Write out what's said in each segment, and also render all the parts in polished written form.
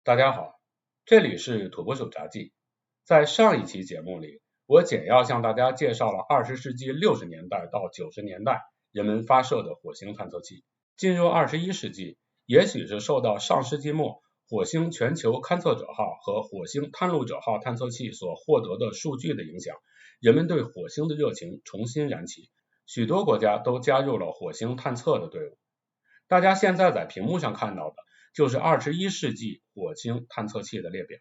大家好，这里是土拨鼠杂记。在上一期节目里，我简要向大家介绍了20世纪60年代到90年代人们发射的火星探测器。进入21世纪，也许是受到上世纪末火星全球勘测者号和火星探路者号探测器所获得的数据的影响，人们对火星的热情重新燃起，许多国家都加入了火星探测的队伍。大家现在在屏幕上看到的就是21世纪火星探测器的列表。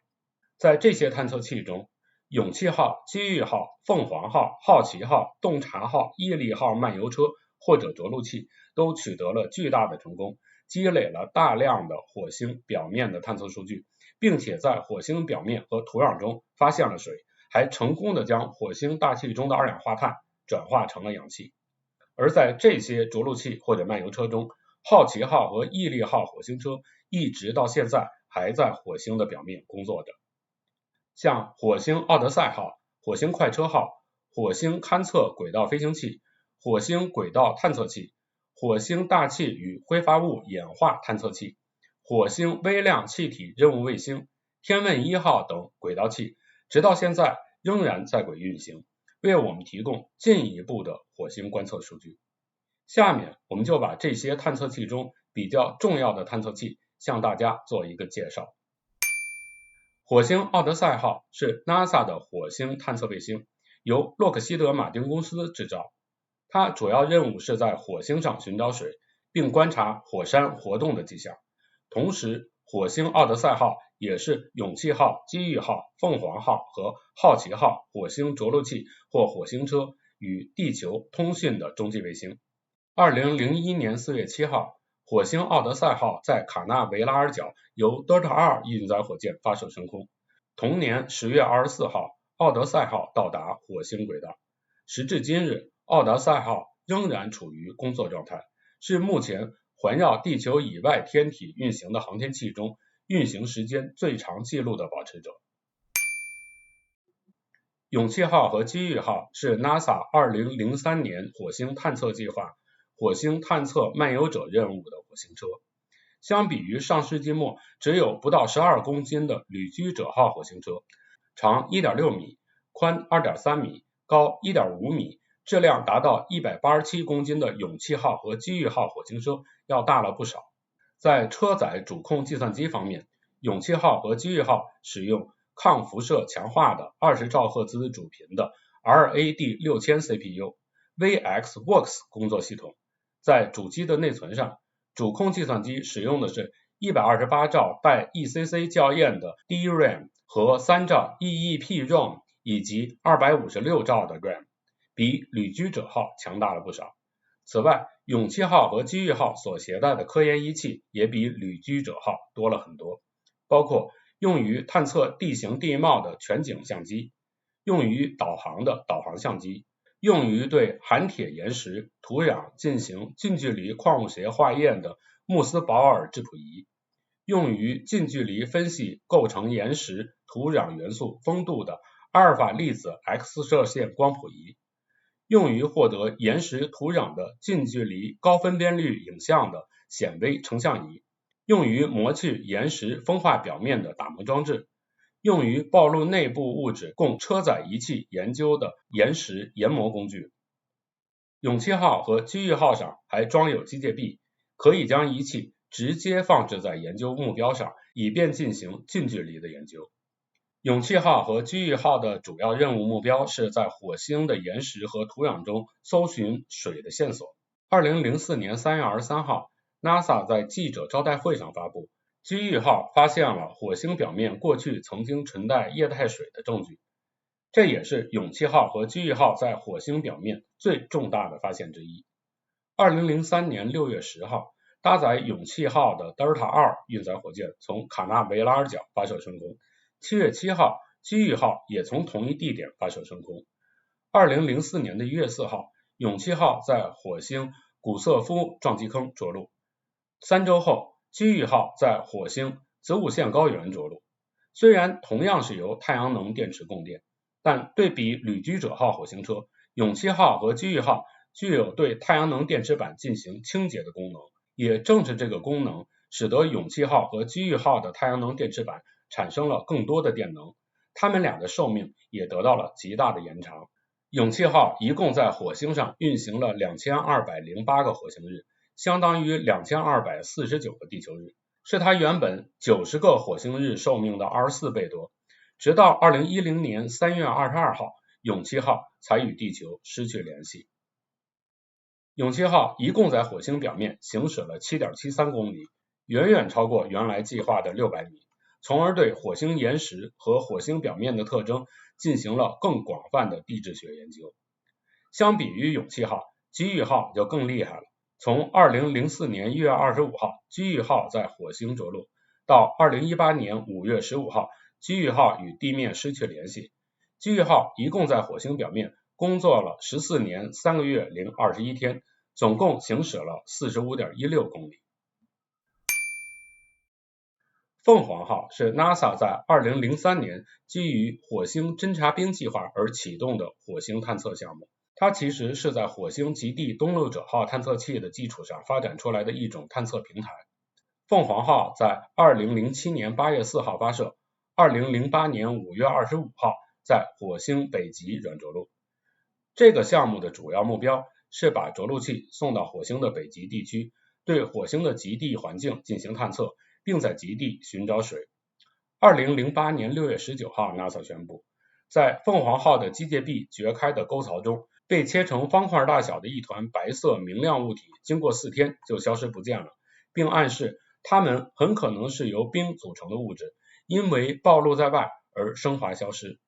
在这些探测器中，勇气号、机遇号、凤凰号、好奇号、洞察号、毅力号漫游车或者着陆器都取得了巨大的成功，积累了大量的火星表面的探测数据，并且在火星表面和土壤中发现了水，还成功的将火星大气中的二氧化碳转化成了氧气。而在这些着陆器或者漫游车中，好奇号和毅力号火星车一直到现在还在火星的表面工作着。像火星奥德赛号、火星快车号、火星勘测轨道飞行器、火星轨道探测器、火星大气与挥发物演化探测器、火星微量气体任务卫星、天问1号等轨道器，直到现在仍然在轨运行，为我们提供进一步的火星观测数据。下面我们就把这些探测器中比较重要的探测器向大家做一个介绍。火星奥德赛号是 NASA 的火星探测卫星，由洛克希德马丁公司制造。它主要任务是在火星上寻找水，并观察火山活动的迹象。同时，火星奥德赛号也是勇气号、机遇号、凤凰号和好奇号火星着陆器或火星车与地球通讯的中继卫星。2001年4月7号，火星奥德赛号在卡纳维拉尔角由德尔塔2运载火箭发射升空。同年10月24号，奥德赛号到达火星轨道。时至今日，奥德赛号仍然处于工作状态，是目前环绕地球以外天体运行的航天器中运行时间最长记录的保持者。勇气号和机遇号是 NASA 2003年火星探测计划火星探测漫游者任务的火星车。相比于上世纪末只有不到12公斤的旅居者号火星车，长 1.6 米，宽 2.3 米，高 1.5 米，质量达到187公斤的勇气号和机遇号火星车要大了不少。在车载主控计算机方面，勇气号和机遇号使用抗辐射强化的20兆赫兹主频的 RAD6000 CPU、VXWorks 工作系统。在主机的内存上，主控计算机使用的是128兆带 ECC 校验的 DRAM 和3兆 EEPROM 以及256兆的 RAM， 比旅居者号强大了不少。此外，勇气号和机遇号所携带的科研仪器也比旅居者号多了很多，包括用于探测地形地貌的全景相机，用于导航的导航相机，用于对含铁岩石、土壤进行近距离矿物学化验的穆斯堡尔质谱仪，用于近距离分析构成岩石、土壤元素丰度的阿尔法粒子 X 射线光谱仪，用于获得岩石、土壤的近距离高分辨率影像的显微成像仪，用于磨去岩石风化表面的打磨装置，用于暴露内部物质供车载仪器研究的岩石研磨工具。勇气号和机遇号上还装有机械臂，可以将仪器直接放置在研究目标上，以便进行近距离的研究。勇气号和机遇号的主要任务目标是在火星的岩石和土壤中搜寻水的线索。2004年3月23号 NASA 在记者招待会上发布，机遇号发现了火星表面过去曾经存在液态水的证据，这也是勇气号和机遇号在火星表面最重大的发现之一。2003年6月10号，搭载勇气号的德尔塔2运载火箭从卡纳维拉尔角发射升空。7月7号，机遇号也从同一地点发射升空。2004年1月4号，勇气号在火星古瑟夫撞击坑着陆。3周后，机遇号在火星子午线高原着陆。虽然同样是由太阳能电池供电，但对比旅居者号火星车，勇气号和机遇号具有对太阳能电池板进行清洁的功能。也正是这个功能，使得勇气号和机遇号的太阳能电池板产生了更多的电能，它们俩的寿命也得到了极大的延长。勇气号一共在火星上运行了2208个火星日，相当于2249个地球日，是它原本90个火星日寿命的24倍多。直到2010年3月22号，勇气号才与地球失去联系。勇气号一共在火星表面行驶了 7.73 公里，远远超过原来计划的600米，从而对火星岩石和火星表面的特征进行了更广泛的地质学研究。相比于勇气号，机遇号就更厉害了。从2004年1月25号，机遇号在火星着陆，到2018年5月15号，机遇号与地面失去联系。机遇号一共在火星表面工作了14年3个月零21天，总共行驶了 45.16 公里。凤凰号是 NASA 在2003年基于火星侦察兵计划而启动的火星探测项目。它其实是在火星极地登陆者号探测器的基础上发展出来的一种探测平台。凤凰号在2007年8月4号发射，2008年5月25号在火星北极软着陆。这个项目的主要目标是把着陆器送到火星的北极地区，对火星的极地环境进行探测，并在极地寻找水。2008年6月19号 NASA 宣布，在凤凰号的机械臂掘开的沟槽中，被切成方块大小的一团白色明亮物体，经过4天就消失不见了，并暗示它们很可能是由冰组成的物质，因为暴露在外而升华消失。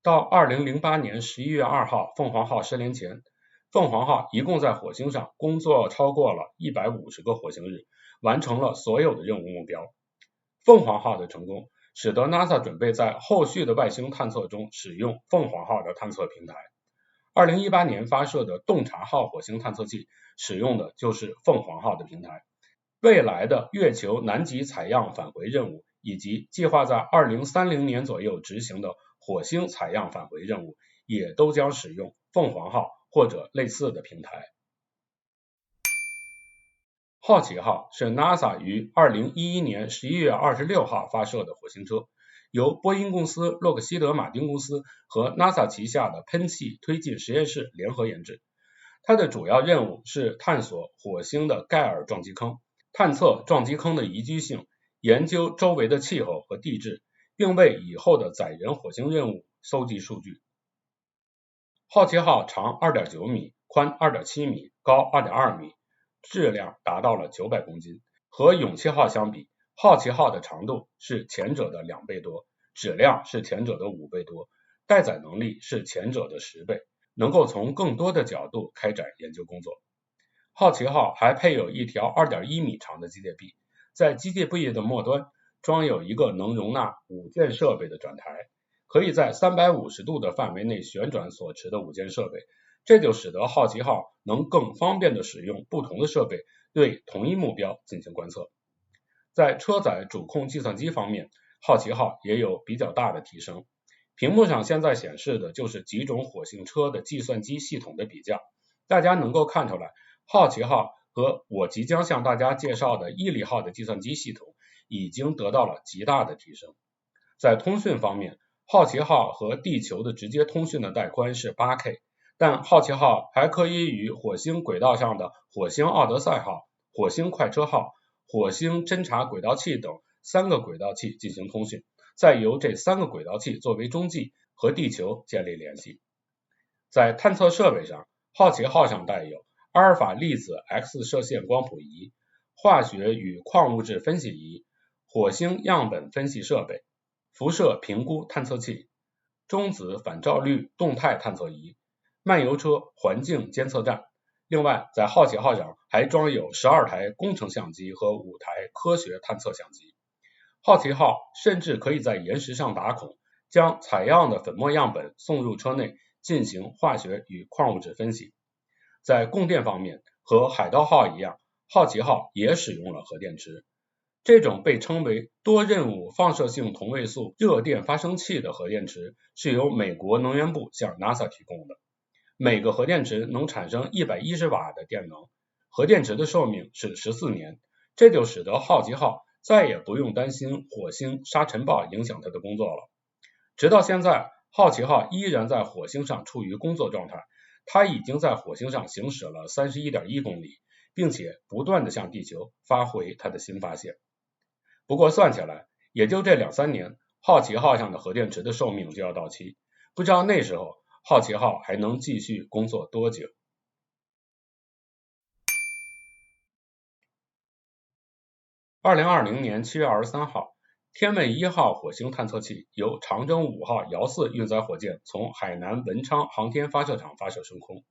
到2008年11月2号凤凰号失联前，凤凰号一共在火星上工作超过了150个火星日，完成了所有的任务目标。凤凰号的成功使得 NASA 准备在后续的外星探测中使用凤凰号的探测平台。2018年发射的洞察号火星探测器使用的就是凤凰号的平台。未来的月球南极采样返回任务以及计划在2030年左右执行的火星采样返回任务也都将使用凤凰号或者类似的平台。好奇号是 NASA 于2011年11月26号发射的火星车，由波音公司、洛克希德马丁公司和 NASA 旗下的喷气推进实验室联合研制。它的主要任务是探索火星的盖尔撞击坑，探测撞击坑的宜居性，研究周围的气候和地质，并为以后的载人火星任务搜集数据。好奇号长 2.9 米，宽 2.7 米，高 2.2 米，质量达到了900公斤。和勇气号相比，好奇号的长度是前者的2倍多，质量是前者的5倍多，待载能力是前者的10倍，能够从更多的角度开展研究工作。好奇号还配有一条 2.1 米长的机械臂，在机械臂的末端装有一个能容纳5件设备的转台，可以在350度的范围内旋转所持的5件设备，这就使得好奇号能更方便的使用不同的设备对同一目标进行观测。在车载主控计算机方面，好奇号也有比较大的提升。屏幕上现在显示的就是几种火星车的计算机系统的比较，大家能够看出来，好奇号和我即将向大家介绍的毅力号的计算机系统已经得到了极大的提升。在通讯方面，好奇号和地球的直接通讯的带宽是 8K， 但好奇号还可以与火星轨道上的火星奥德赛号、火星快车号、火星侦察轨道器等3个轨道器进行通讯，再由这3个轨道器作为中继和地球建立联系。在探测设备上，好奇号上带有阿尔法粒子 X 射线光谱仪、化学与矿物质分析仪、火星样本分析设备、辐射评估探测器、中子反照率动态探测仪、漫游车环境监测站。另外，在好奇号上还装有12台工程相机和5台科学探测相机。好奇号甚至可以在岩石上打孔，将采样的粉末样本送入车内进行化学与矿物质分析。在供电方面，和海盗号一样，好奇号也使用了核电池。这种被称为多任务放射性同位素热电发生器的核电池是由美国能源部向 NASA 提供的。每个核电池能产生110瓦的电能，核电池的寿命是14年，这就使得好奇号再也不用担心火星沙尘暴影响它的工作了。直到现在，好奇号依然在火星上处于工作状态，它已经在火星上行驶了 31.1 公里，并且不断地向地球发回它的新发现。不过算起来，也就这2-3年，好奇号上的核电池的寿命就要到期，不知道那时候好奇号还能继续工作多久。2020年7月23号，天问1号火星探测器由长征5号遥4运载火箭从海南文昌航天发射场发射升空。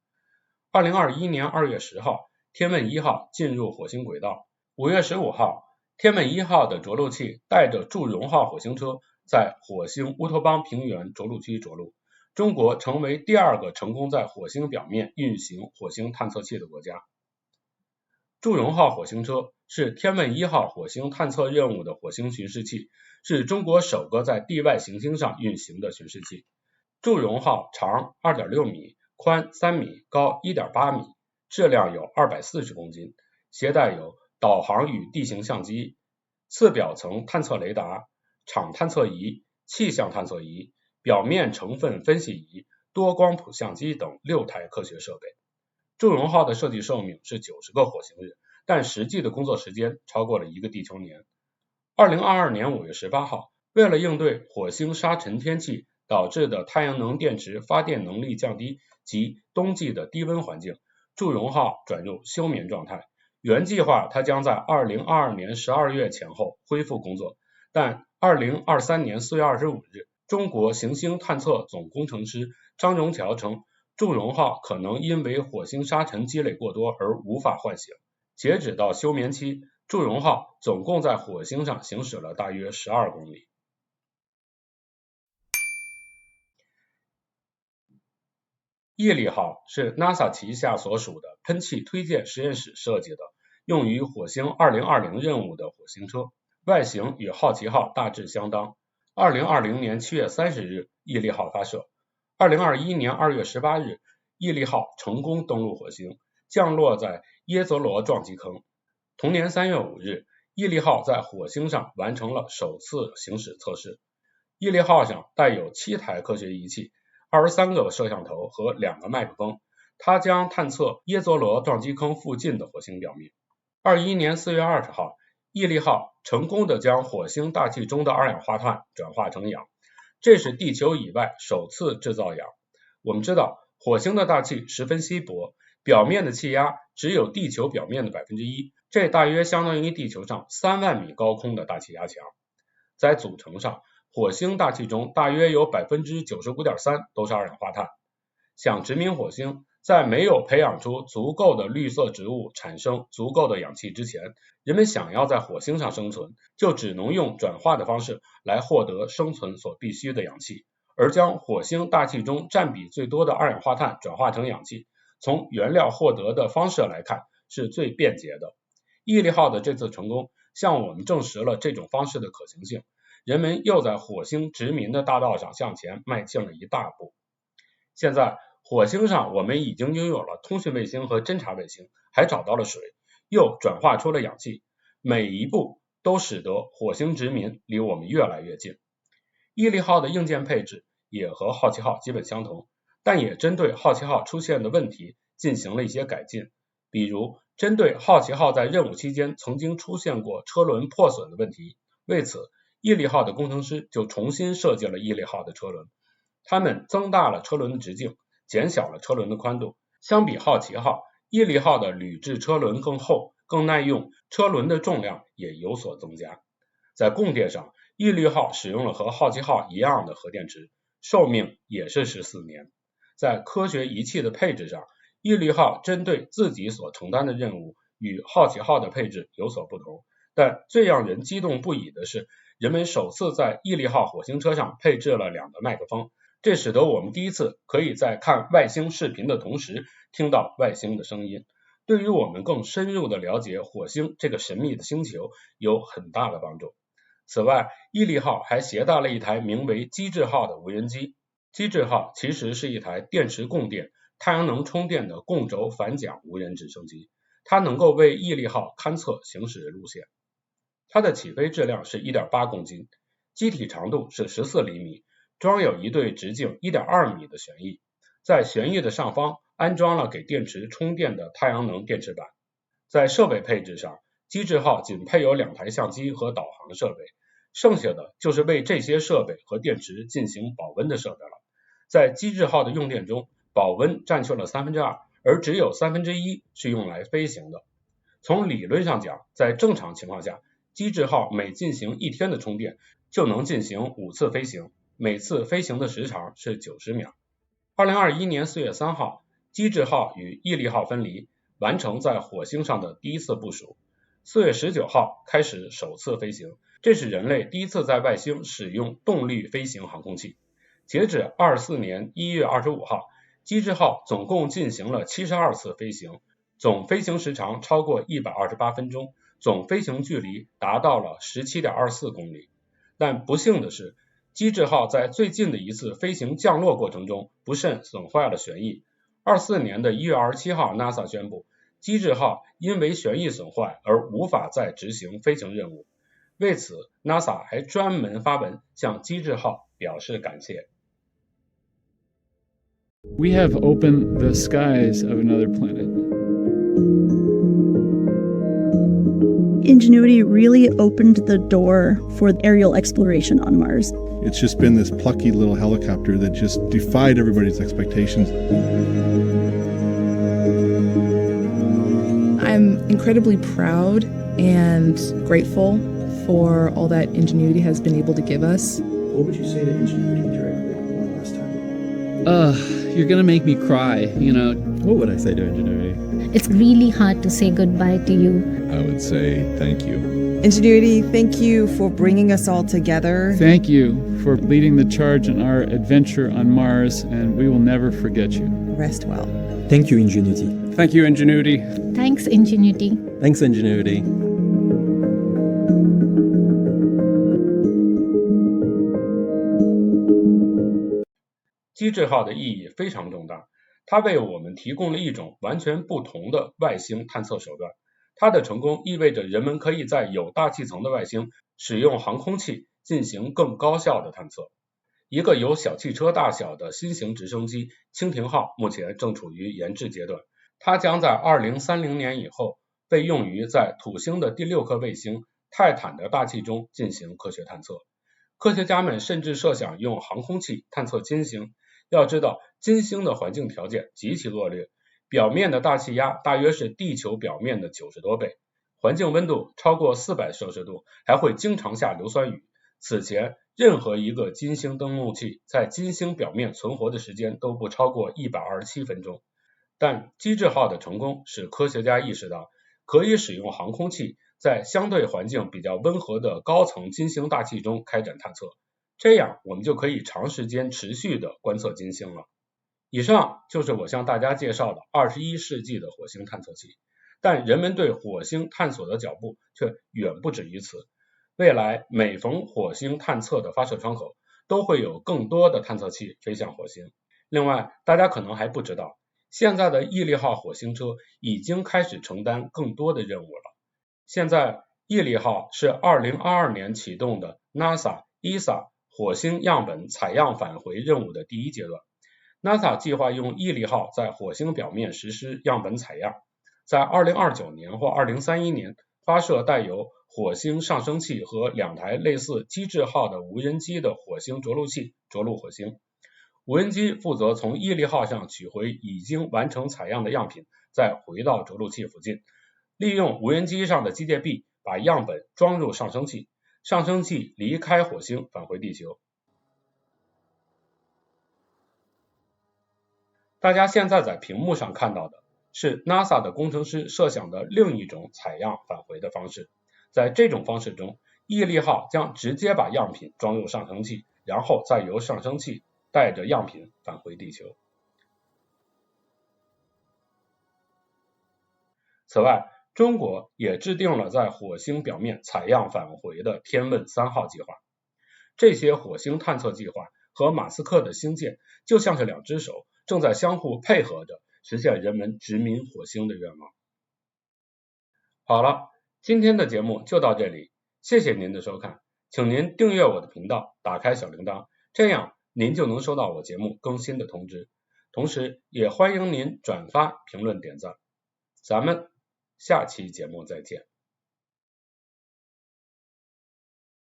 2021年2月10号，天问1号进入火星轨道。5月15号，天问1号的着陆器带着祝融号火星车在火星乌托邦平原着陆区着陆，中国成为第2个成功在火星表面运行火星探测器的国家。祝融号火星车是天问1号火星探测任务的火星巡视器，是中国首个在地外行星上运行的巡视器。祝融号长 2.6 米，宽3米，高 1.8 米，质量有240公斤，携带有导航与地形相机、次表层探测雷达、场探测仪、气象探测仪、表面成分分析仪、多光谱相机等6台科学设备。祝融号的设计寿命是90个火星日，但实际的工作时间超过了1个地球年。2022年5月18号，为了应对火星沙尘天气导致的太阳能电池发电能力降低及冬季的低温环境，祝融号转入休眠状态。原计划它将在2022年12月前后恢复工作，但2023年4月25日，中国行星探测总工程师张荣桥称，祝融号可能因为火星沙尘积累过多而无法唤醒。截止到休眠期，祝融号总共在火星上行驶了大约12公里。毅力号是 NASA 旗下所属的喷气推荐实验室设计的，用于火星2020任务的火星车，外形与好奇号大致相当。2020年7月30日，毅力号发射。2021年2月18日，毅力号成功登陆火星，降落在耶泽罗撞击坑。同年3月5日，毅力号在火星上完成了首次行驶测试。毅力号上带有7台科学仪器、23个摄像头和2个麦克风，它将探测耶泽罗撞击坑附近的火星表面。21年4月20号，毅力号成功地将火星大气中的二氧化碳转化成氧，这是地球以外首次制造氧。我们知道，火星的大气十分稀薄，表面的气压只有地球表面的 1%， 这大约相当于地球上3万米高空的大气压强。在组成上，火星大气中大约有 95.3% 都是二氧化碳。想殖民火星，在没有培养出足够的绿色植物产生足够的氧气之前，人们想要在火星上生存，就只能用转化的方式来获得生存所必需的氧气，而将火星大气中占比最多的二氧化碳转化成氧气，从原料获得的方式来看是最便捷的。毅力号的这次成功向我们证实了这种方式的可行性，人们又在火星殖民的大道上向前迈进了一大步。现在火星上我们已经拥有了通讯卫星和侦察卫星，还找到了水，又转化出了氧气，每一步都使得火星殖民离我们越来越近。毅力号的硬件配置也和好奇号基本相同，但也针对好奇号出现的问题进行了一些改进，比如针对好奇号在任务期间曾经出现过车轮破损的问题，为此毅力号的工程师就重新设计了毅力号的车轮，他们增大了车轮的直径，减小了车轮的宽度。相比好奇号，毅力号的铝制车轮更厚、更耐用，车轮的重量也有所增加。在供电上，毅力号使用了和好奇号一样的核电池，寿命也是14年。在科学仪器的配置上，毅力号针对自己所承担的任务与好奇号的配置有所不同，但最让人激动不已的是，人们首次在毅力号火星车上配置了2个麦克风，这使得我们第一次可以在看外星视频的同时听到外星的声音，对于我们更深入的了解火星这个神秘的星球有很大的帮助。此外，毅力号还携带了一台名为机智号的无人机。机智号其实是一台电池供电、太阳能充电的共轴反桨无人直升机，它能够为毅力号勘测行驶路线。它的起飞质量是 1.8 公斤，机体长度是14厘米，装有一对直径 1.2 米的旋翼，在旋翼的上方安装了给电池充电的太阳能电池板。在设备配置上，机智号仅配有2台相机和导航设备，剩下的就是为这些设备和电池进行保温的设备了。在机智号的用电中，保温占去了2/3，而只有1/3是用来飞行的。从理论上讲，在正常情况下，机智号每进行1天的充电，就能进行5次飞行，每次飞行的时长是90秒。2021年4月3号，机智号与毅力号分离，完成在火星上的第一次部署。4月19号开始首次飞行，这是人类第一次在外星使用动力飞行航空器。截止24年1月25号，机智号总共进行了72次飞行，总飞行时长超过128分钟，总飞行距离达到了 17.24 公里。但不幸的是，机智号在最近的一次飞行降落过程中不慎损坏了旋翼。24年的1月27号 NASA 宣布，机智号因为旋翼损坏而无法再执行飞行任务。为此 NASA 还专门发文向机智号表示感谢。We have opened the skies of another planet. Ingenuity really opened the door for aerial exploration on Mars. It's just been this plucky little helicopter that just defied everybody's expectations. I'm incredibly proud and grateful for all that Ingenuity has been able to give us. What would you say to Ingenuity directly one last time? You're gonna make me cry, you know. What would I say to Ingenuity? It's really hard to say goodbye to you. I would say thank you. Ingenuity, thank you for bringing us all together. Thank you for leading the charge in our adventure on Mars, and we will never forget you. Rest well. Thank you, Ingenuity. Thank you, Ingenuity. Thanks, Ingenuity. Thanks, Ingenuity. 机智号的意义非常重大，它为我们提供了一种完全不同的外星探测手段。它的成功意味着人们可以在有大气层的外星使用航空器进行更高效的探测。一个有小汽车大小的新型直升机蜻蜓号目前正处于研制阶段，它将在2030年以后被用于在土星的第6颗卫星泰坦的大气中进行科学探测。科学家们甚至设想用航空器探测金星。要知道，金星的环境条件极其恶劣，表面的大气压大约是地球表面的90多倍，环境温度超过400摄氏度，还会经常下硫酸雨。此前，任何一个金星登陆器在金星表面存活的时间都不超过127分钟。但机智号的成功使科学家意识到，可以使用航空器在相对环境比较温和的高层金星大气中开展探测。这样我们就可以长时间持续的观测金星了。以上就是我向大家介绍的21世纪的火星探测器，但人们对火星探索的脚步却远不止于此。未来每逢火星探测的发射窗口，都会有更多的探测器飞向火星。另外，大家可能还不知道，现在的毅力号火星车已经开始承担更多的任务了。现在毅力号是2022年启动的 NASA、ESA火星样本采样返回任务的第1阶段。NASA 计划用毅力号在火星表面实施样本采样，在2029年或2031年发射带有火星上升器和2台类似机智号的无人机的火星着陆器着陆火星。无人机负责从毅力号上取回已经完成采样的样品，再回到着陆器附近，利用无人机上的机械臂把样本装入上升器，上升器离开火星返回地球。大家现在在屏幕上看到的是 NASA 的工程师设想的另一种采样返回的方式。在这种方式中，毅力号将直接把样品装入上升器，然后再由上升器带着样品返回地球。此外，中国也制定了在火星表面采样返回的天问3号计划。这些火星探测计划和马斯克的星舰就像是2只手，正在相互配合着实现人们殖民火星的愿望。好了，今天的节目就到这里，谢谢您的收看，请您订阅我的频道，打开小铃铛，这样您就能收到我节目更新的通知。同时也欢迎您转发、评论、点赞。咱们下期节目再见。